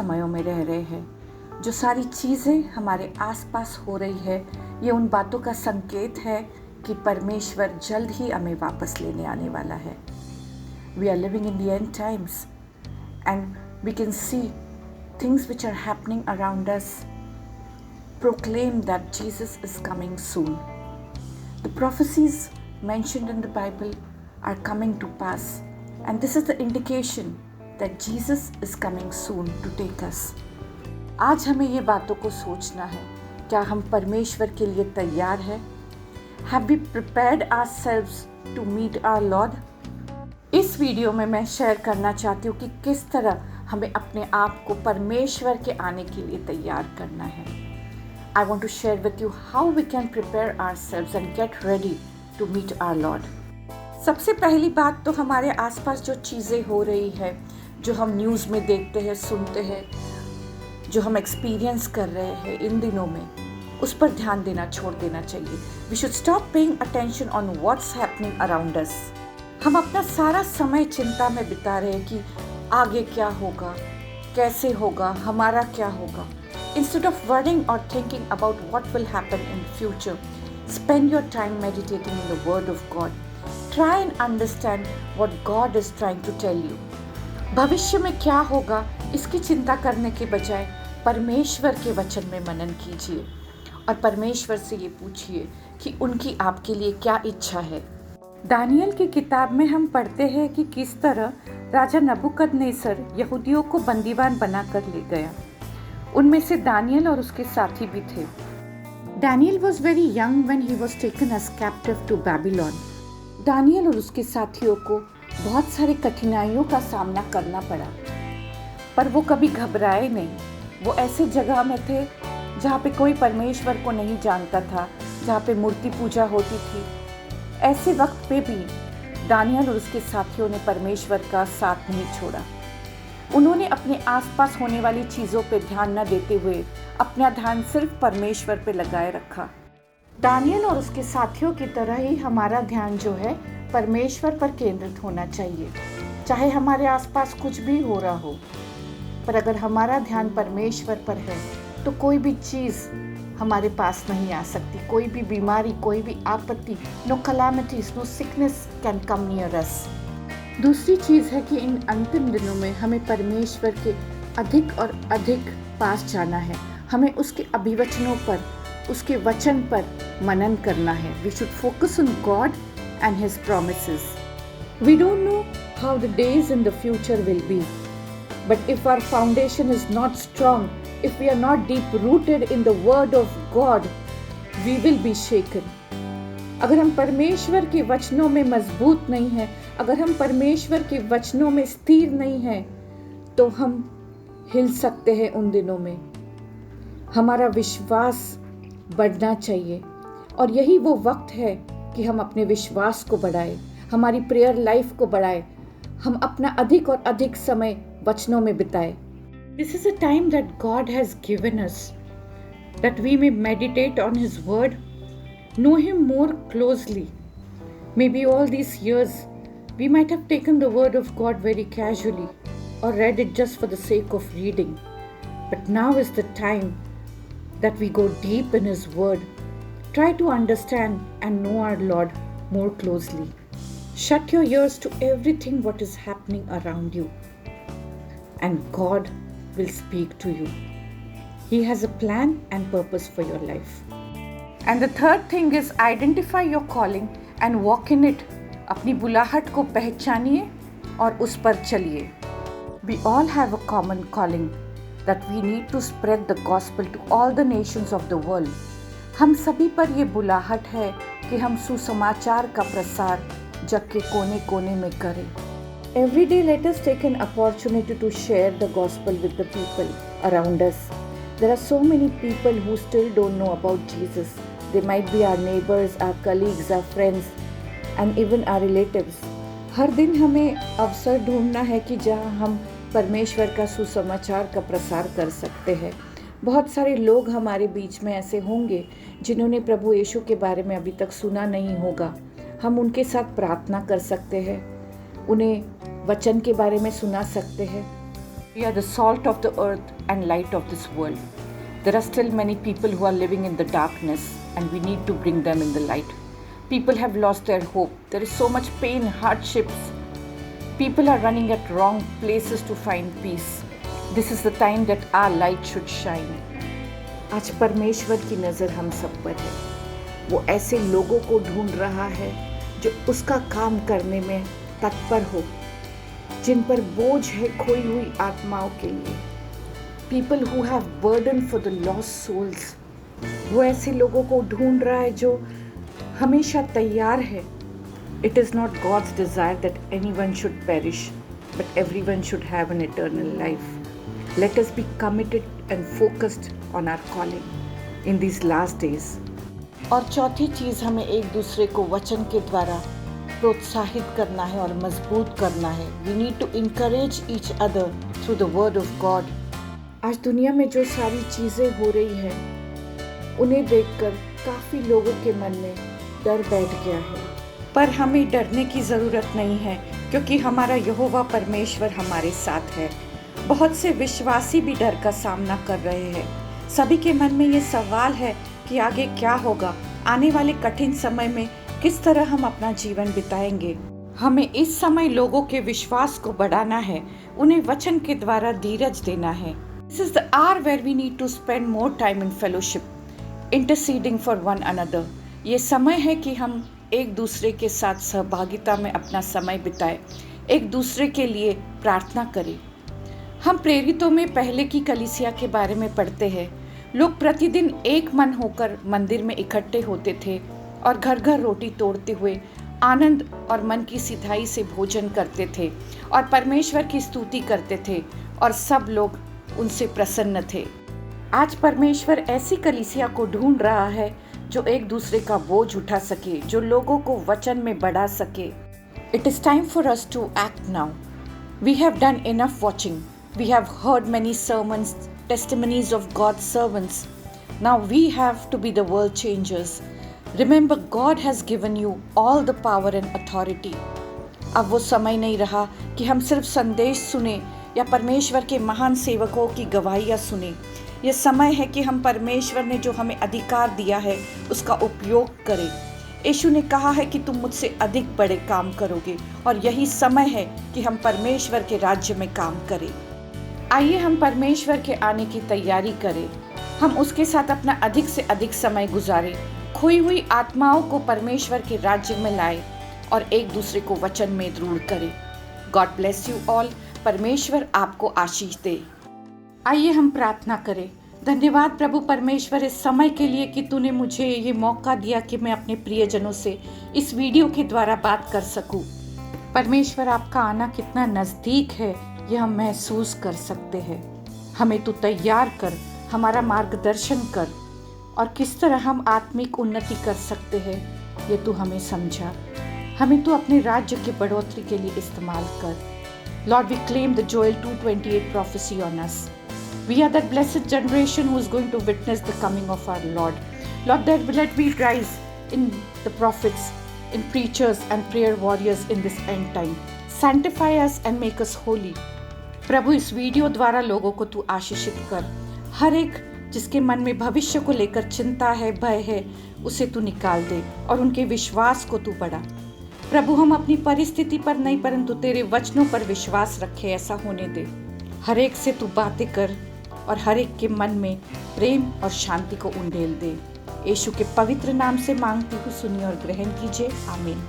समयों में रह रहे हैं। जो सारी चीज़ें हमारे आसपास हो रही है, ये उन बातों का संकेत है कि परमेश्वर जल्द ही हमें वापस लेने आने वाला है। We are living in the end times and we can see things which are happening around us proclaim that Jesus is coming soon. The prophecies mentioned in the Bible are coming to pass, and this is the indication that Jesus is coming soon to take us. आज हमें ये बातों को सोचना है, क्या हम परमेश्वर के लिए तैयार हैं? Have we prepared ourselves to meet our Lord? इस वीडियो में मैं शेयर करना चाहती हूँ कि किस तरह हमें अपने आप को परमेश्वर के आने के लिए तैयार करना है। I want to share with you how we can prepare ourselves and get ready to meet our Lord. सबसे पहली बात तो हमारे आसपास जो चीज़ें हो रही है, जो हम न्यूज़ में देखते हैं, सुनते हैं, जो हम एक्सपीरियंस कर रहे हैं इन दिनों में, उस पर ध्यान देना छोड़ देना चाहिए। We should stop paying attention on what's happening around us. हम अपना सारा समय चिंता में बिता रहे हैं कि आगे क्या होगा, कैसे होगा, हमारा क्या होगा। Instead of worrying or thinking about what will happen in future, spend your time meditating in the Word of God. Try and understand what God is trying to tell you. भविष्य में क्या होगा, इसकी चिंता करने के बजाय परमेश्वर के वचन में मनन कीजिए और परमेश्वर से ये पूछिए कि उनकी आपके लिए क्या इच्छा है। दानियल की किताब में हम पढ़ते हैं कि किस तरह राजा नबूकदनेस्सर यहूदियों को बंदीवान बनाकर ले गया। उनमें से दानियल और उसके साथी भी थे। Daniel was very young when he was taken as captive to Babylon. Daniel और उसके साथियों को बहुत सारी कठिनाइयों का सामना करना पड़ा, पर वो कभी घबराए नहीं। वो ऐसे जगह में थे जहाँ पे कोई परमेश्वर को नहीं जानता था, जहाँ पे मूर्ति पूजा होती थी। ऐसे वक्त पे भी दानियल और उसके साथियों ने परमेश्वर का साथ नहीं छोड़ा। उन्होंने अपने आसपास होने वाली चीज़ों पे ध्यान न देते हुए अपना ध्यान सिर्फ परमेश्वर पे लगाए रखा। दानियल और उसके साथियों की तरह ही हमारा ध्यान जो है परमेश्वर पर केंद्रित होना चाहिए, चाहे हमारे आसपास कुछ भी हो रहा हो। पर अगर हमारा ध्यान परमेश्वर पर है तो कोई भी चीज़ हमारे पास नहीं आ सकती। कोई भी बीमारी, कोई भी आपत्ति, no calamities, no sickness can come near us. दूसरी चीज़ है कि इन अंतिम दिनों में हमें परमेश्वर के अधिक और अधिक पास जाना है। हमें उसके अभिवचनों पर, उसके वचन पर मनन करना है। We should focus on God and his promises. We don't know how the days in the future will be, but if our foundation is not strong, if we are not deep rooted in the word of God, we will be shaken. अगर हम परमेश्वर के वचनों में मजबूत नहीं हैं, अगर हम परमेश्वर के वचनों में स्थिर नहीं हैं, तो हम हिल सकते हैं उन दिनों में। हमारा विश्वास बढ़ना चाहिए और यही वो वक्त है कि हम अपने विश्वास को बढ़ाएं, हमारी प्रेयर लाइफ को बढ़ाएं, हम अपना अधिक और अधिक समय वचनों में बिताएं। This is a time that God has given us, that we may meditate on His Word, know Him more closely. Maybe all these years we might have taken the Word of God very casually or read it just for the sake of reading. But now is the time that we go deep in His Word, try to understand and know our Lord more closely. Shut your ears to everything what is happening around you, and God will speak to you. He has a plan and purpose for your life. And the third thing is identify your calling and walk in it. अपनी बुलाहट को पहचानिए और उस पर चलिए। We all have a common calling that we need to spread the gospel to all the nations of the world. हम सभी पर ये बुलाहट है कि हम सुसमाचार का प्रसार जग के कोने कोने में करें। Every day let us take an opportunity to share the gospel with the people around us. There are so many people who still don't know about Jesus. They might be our neighbors, our colleagues, our friends and even our relatives. हर दिन हमें अवसर ढूंढना है कि जहां हम परमेश्वर का सुसमाचार का प्रसार कर सकते हैं। बहुत सारे लोग हमारे बीच में ऐसे होंगे जिन्होंने प्रभु यीशु के बारे में अभी तक सुना नहीं होगा। हम उनके साथ प्रार्थना कर सकते हैं, उन्हें वचन के बारे में सुना सकते हैं। We are the salt of the earth and light of this world. There are still many people who are living in the darkness, and we need to bring them in the light. People have lost their hope. There is so much pain, hardships. People are running at wrong places to find peace. This is the time that our light should shine. आज परमेश्वर की नज़र हम सब पर है. वो ऐसे लोगों को ढूंढ रहा है जो उसका काम करने में तत्पर हो, जिन पर बोझ है खोई हुई आत्माओं के लिए. People who have burden for the lost souls. वो ऐसे लोगों को ढूंढ रहा है जो हमेशा तैयार है. It is not God's desire that anyone should perish, but everyone should have an eternal life. Let us be committed and focused on our calling in these last days. और चौथी चीज़, हमें एक दूसरे को वचन के द्वारा प्रोत्साहित करना है और मजबूत करना है. We need to encourage each other through the word of God. आज दुनिया में जो सारी चीज़ें हो रही हैं, उन्हें देखकर काफ़ी लोगों के मन में डर बैठ गया है. पर हमें डरने की ज़रूरत नहीं है, क्योंकि हमारा यहोवा परमेश्वर हमारे साथ है. बहुत से विश्वासी भी डर का सामना कर रहे हैं. सभी के मन में ये सवाल है कि आगे क्या होगा, आने वाले कठिन समय में किस तरह हम अपना जीवन बिताएंगे. हमें इस समय लोगों के विश्वास को बढ़ाना है, उन्हें वचन के द्वारा धीरज देना है. This is the hour where we need to spend more time in fellowship, interceding for one another. ये समय है कि हम एक दूसरे के साथ सहभागिता में अपना समय बिताएं, एक दूसरे के लिए प्रार्थना करें. हम प्रेरितों में पहले की कलीसिया के बारे में पढ़ते हैं. लोग प्रतिदिन एक मन होकर मंदिर में इकट्ठे होते थे और घर घर रोटी तोड़ते हुए आनंद और मन की सिधाई से भोजन करते थे और परमेश्वर की स्तुति करते थे, और सब लोग उनसे प्रसन्न थे. आज परमेश्वर ऐसी कलीसिया को ढूंढ रहा है जो एक दूसरे का बोझ उठा सके, जो लोगों को वचन में बढ़ा सके. It is time for us to act now. We have done enough watching. We have heard many sermons, testimonies of God's servants. Now we have to be the world changers. Remember, God has given you all the power and authority. अब वो समय नहीं रहा कि हम सिर्फ संदेश सुने या परमेश्वर के महान सेवकों की गवाहियाँ सुने. ये समय है कि हम परमेश्वर ने जो हमें अधिकार दिया है उसका उपयोग करें. यीशु ने कहा है कि तुम मुझसे अधिक बड़े काम करोगे, और यही समय है कि हम परमेश्वर के राज्य में काम करें. आइए हम परमेश्वर के आने की तैयारी करें. हम उसके साथ अपना अधिक से अधिक समय गुजारें, खोई हुई आत्माओं को परमेश्वर के राज्य में लाएं और एक दूसरे को वचन में दृढ़ करें. God bless you all. परमेश्वर आपको आशीष दे. आइए हम प्रार्थना करें. धन्यवाद प्रभु परमेश्वर इस समय के लिए कि तूने मुझे ये मौका दिया कि मैं अपने प्रियजनों से इस वीडियो के द्वारा बात कर सकूं. परमेश्वर, आपका आना कितना नज़दीक है ये हम महसूस कर सकते हैं. हमें तू तैयार कर, हमारा मार्गदर्शन कर, और किस तरह हम आत्मिक उन्नति कर सकते हैं ये तू हमें समझा. हमें तू अपने राज्य की बढ़ोतरी के लिए इस्तेमाल कर. Lord, we claim the Joel 2:28 prophecy on us. We are that blessed generation who is going to witness the coming of our Lord. Lord, let we rise in the prophets, in preachers and prayer warriors in this end time. Sanctify us and make us holy. प्रभु, इस video द्वारा लोगों को तू आशीषित कर. हर एक जिसके मन में भविष्य को लेकर चिंता है, भय है, उसे तू निकाल दे और उनके विश्वास को तू बढ़ा. प्रभु, हम अपनी परिस्थिति पर नहीं परंतु तेरे वचनों पर विश्वास रखें, ऐसा होने दे. हर एक से तू बातें कर और हर एक के मन में प्रेम और शांति को उंडेल दे. यीशु के पवित्र नाम से मांगती हूँ, सुनिए और ग्रहण कीजिए. आमीन.